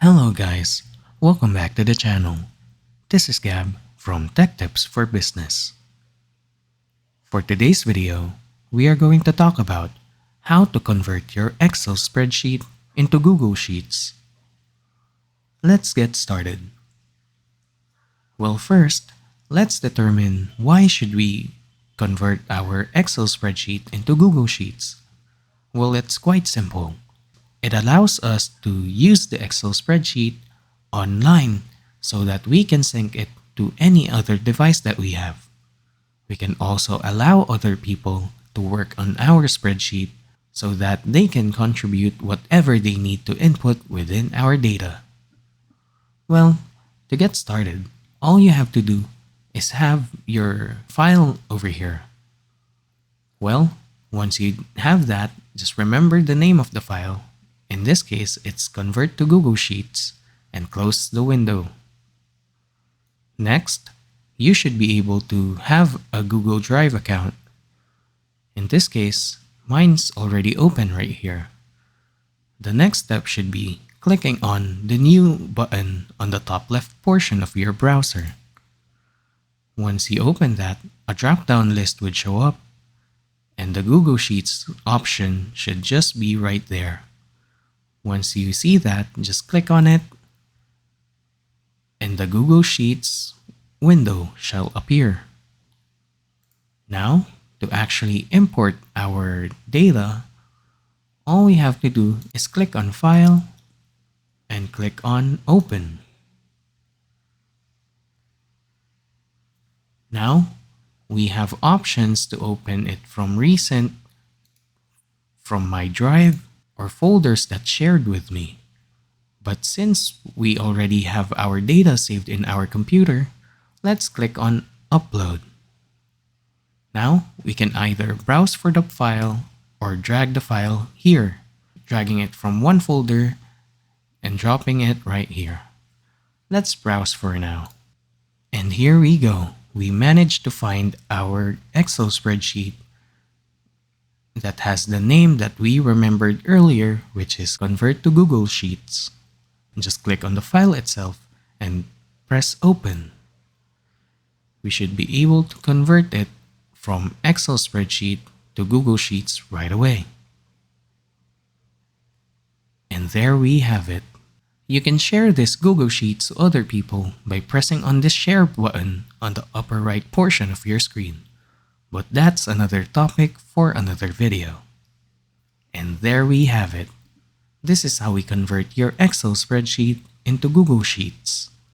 Hello guys, welcome back to the channel. This is Gab from Tech Tips for Business. For today's video, we are going to talk about how to convert your Excel spreadsheet into Google Sheets. Let's get started. Well, first, let's determine why should we convert our Excel spreadsheet into Google Sheets. Well, it's quite simple. It allows us to use the Excel spreadsheet online so that we can sync it to any other device that we have. We can also allow other people to work on our spreadsheet so that they can contribute whatever they need to input within our data. Well, to get started, all you have to do is have your file over here. Well, once you have that, just remember the name of the file. In this case, it's convert to Google Sheets and close the window. Next, you should be able to have a Google Drive account. In this case, mine's already open right here. The next step should be clicking on the new button on the top left portion of your browser. Once you open that, a drop-down list would show up, and the Google Sheets option should just be right there. Once you see that, just click on it, and the Google Sheets window shall appear. Now, to actually import our data, all we have to do is click on File and click on Open. Now, we have options to open it from recent, from my drive, or folders that shared with me. But since we already have our data saved in our computer, let's click on Upload. Now, we can either browse for the file or drag the file here, dragging it from one folder and dropping it right here. Let's browse for now. And here we go. We managed to find our Excel spreadsheet that has the name that we remembered earlier, which is Convert to Google Sheets. Just click on the file itself and press Open. We should be able to convert it from Excel spreadsheet to Google Sheets right away. And there we have it. You can share this Google Sheets to other people by pressing on this Share button on the upper right portion of your screen. But that's another topic for another video. And there we have it. This is how we convert your Excel spreadsheet into Google Sheets.